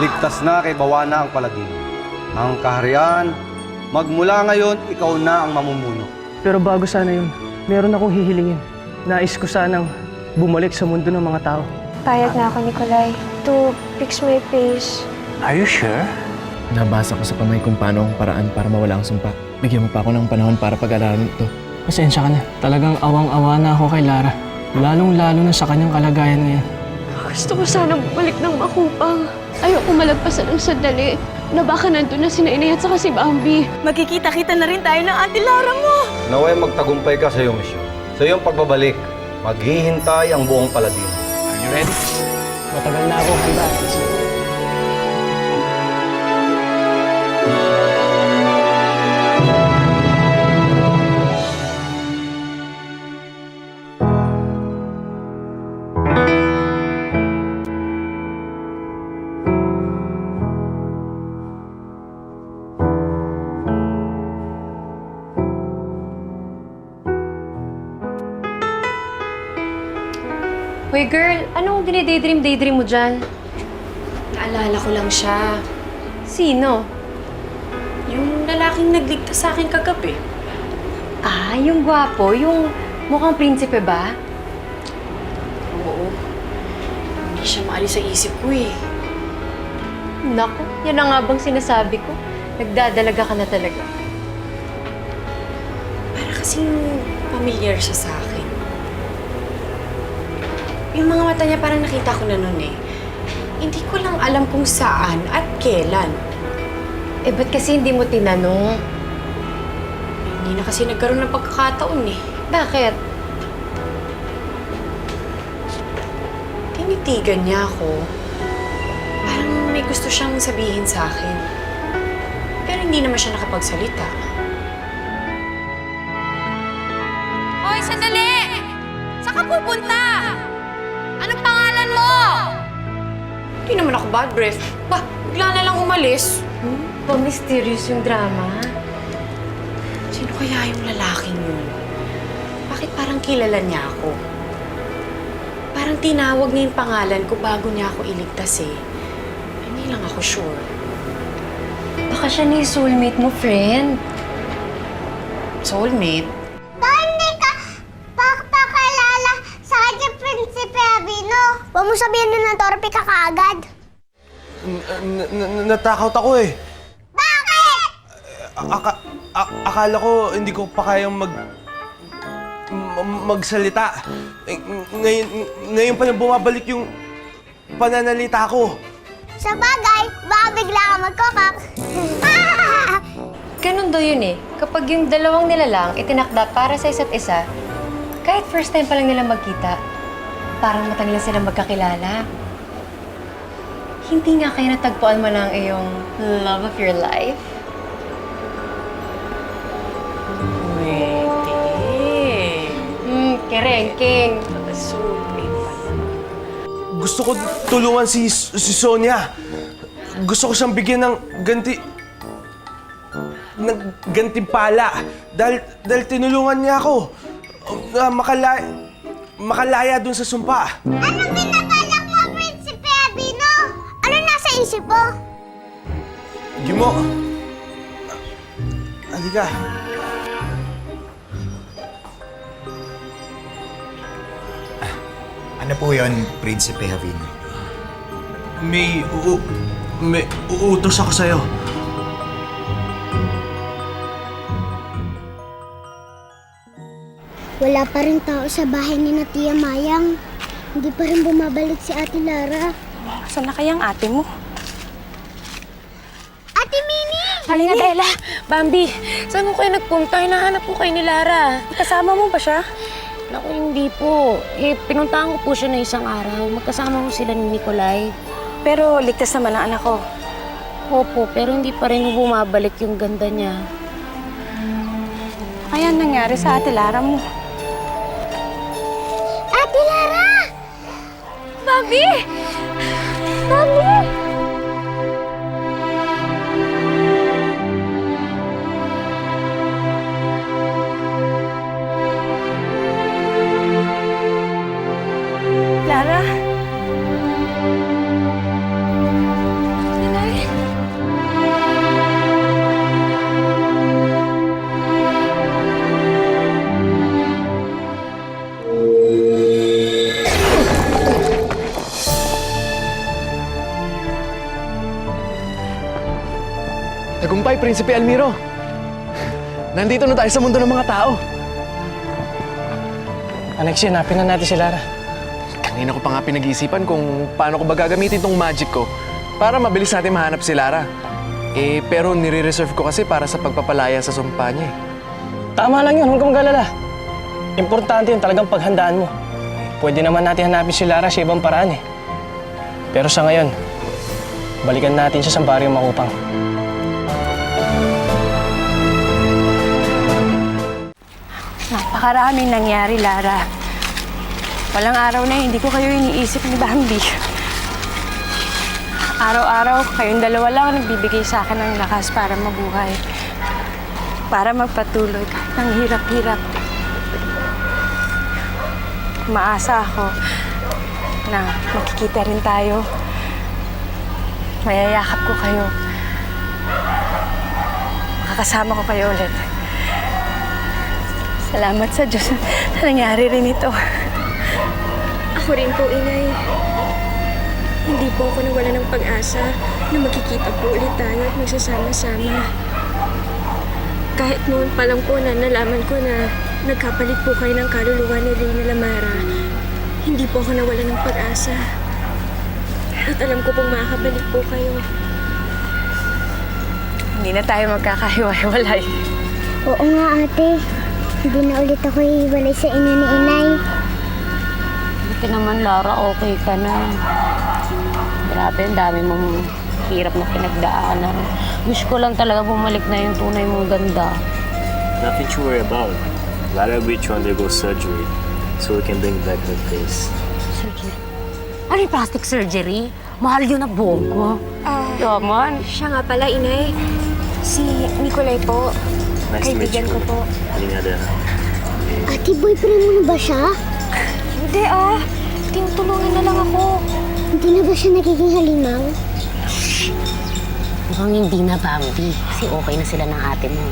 Iligtas na kay Bawana ang Paladino. Ang kaharian, magmula ngayon, ikaw na ang mamumuno. Pero bago sana yun, meron akong hihilingin. Nais ko sanang bumalik sa mundo ng mga tao. Payag na ako, Nikolai, to fix my face. Are you sure? Nabasa ko sa kamay kung paano ang paraan para mawala ang sumpa. Bigyan mo pa ako ng panahon para pag-aralan ito. Pasensya ka na. Talagang awang-awa na ako kay Lara. Lalong-lalo na sa kanyang kalagayan ngayon. Gusto ko sana bumalik ng makupang. Ayoko malagpasan ng sandali na baka nandun na si Nainay at saka si Bambi. Magkikita-kita na rin tayo ng Ate Lara mo! Naway magtagumpay ka sa iyong misyon. Sa iyong pagbabalik, maghihintay ang buong Paladino. Are you ready? Matagal na ako handa. Hoy girl, anong dinidaydream mo dyan? Naalala ko lang siya. Sino? Yung lalaking nagligtas sa akin kagabi. Ah, yung gwapo, yung mukhang prinsipe ba? Oo. Hindi siya maalis sa isip ko eh. Naku, yan na nga bang sinasabi ko? Nagdadalaga ka na talaga. Para kasing familiar siya sa akin. Yung mga mata niya parang nakita ko na nun eh. Hindi ko lang alam kung saan at kailan. Eh, ba't kasi hindi mo tinanong? Hindi na kasi nagkaroon ng pagkakataon eh. Bakit? Tinitigan niya ako. Parang may gusto siyang sabihin sa akin. Pero hindi naman siya nakapagsalita. Hoy, sandali! Saan ka pupunta? Anong pangalan mo? Hindi naman ako bad breath. Ba, bigla na lang umalis. Pa-mysterious yung drama. Sino kaya yung lalaking yun? Bakit parang kilala niya ako? Parang tinawag niya yung pangalan ko bago niya ako iligtas eh. Hindi lang ako sure. Baka siya na yung soulmate mo, friend. Soulmate? Hindi ka pakalala sa kanya, Prinsipe Avino. Huwag mo sabihin na ng torpe ka kaagad. Natakot ako eh. Bakit? Akala ko hindi ko pa kayang magsalita. Ngayon pa lang bumabalik yung pananalita ko. Sa bagay, baka bigla ka magkokak. Ganun daw yun eh. Kapag yung dalawang nilalang itinakda para sa isa't isa, kahit first time pa lang nila magkita, parang matagal na silang magkakilala. Hindi nga kayo natagpuan mo ng iyong love of your life? Pwede. Kerengking. Soulmate pala. Gusto ko tulungan si Sonia. Gusto ko siyang bigyan ng gantimpala dahil tinulungan niya ako makalaya dun sa sumpa. Anong binabalak mo, Prinsipe Avino? Ano nasa isip mo? Gimo. Halika. Ano po yun, Prinsipe Javino? May uutos ako sa'yo. Wala pa rin tao sa bahay ni na Tia Mayang. Hindi pa rin bumabalik si Ate Lara. Saan na kayang ate mo? Ate Mini! Halika, Dela. Bambi, saan ko kayo nagpunta? Hinahanap ko kayo ni Lara. Kasama mo ba siya? Naku, hindi po. Eh, pinuntahan ko po siya na isang araw. Magkasama ko sila ni Nikolai. Pero ligtas naman ang anak ko. Opo, pero hindi pa rin bumabalik yung ganda niya. Kaya nangyari sa Ate Lara mo? Ate Lara! Bambi! Mami! Lara? tagumpay, Prinsipe Almiro. Nandito na tayo sa mundo ng mga tao. Alexia, hanapin na natin si Lara. Kanina ko pa nga pinag-iisipan kung paano ko ba gagamitin tong magic ko para mabilis natin mahanap si Lara. Pero nire-reserve ko kasi para sa pagpapalaya sa sumpa niya. Tama lang yun, huwag kang mag-alala. Importante yun, talagang paghandaan mo. Pwede naman natin hanapin si Lara sa ibang paraan eh. Pero sa ngayon, balikan natin siya sa baryong Makupang. Napakaraming nangyari, Lara. Walang araw na hindi ko kayo iniisip ni Bambi. Araw-araw, kayong dalawa lang nagbibigay sa akin ng lakas para mabuhay. Para magpatuloy kahit ng hirap-hirap. Maasa ako na makikita rin tayo. Mayayakap ko kayo. Makakasama ko kayo ulit. Salamat sa Diyos na nangyari rin ito. Ako rin po, Inay. Hindi po ako nawala ng pag-asa na magkikita po ulit tayo at magsasama-sama. Kahit noon pa lang po na nalaman ko na nagkapalit po kayo ng kaluluwa ni Reyna Lamara, hindi po ako nawala ng pag-asa. At alam ko pong makakabalik po kayo. Hindi na tayo magkakahiwa-hiwalay. Oo nga, ate. Hindi na ulit ako iiwalay sa inyo ni Inay. Buti naman, Lara, okay ka na. Grabe, ang dami mong hirap na pinagdaanan. Wish ko lang talaga bumalik na yung tunay mong ganda. Nothing to worry about. Lara agreed to undergo surgery so we can bring back her face. Surgery? Ano yung plastic surgery? Mahal yun na buhok ko. Yaman. Siya nga pala, Inay. Si Nicolay po. Nice to meet you. Kaibigan ko po. Halingada. Ate, boyfriend mo na ba siya? Hindi tinutulungan na lang ako. Hindi na ba siya nagiging halimaw? Mukhang hindi na, Bambi. Kasi okay na sila ng ate mo.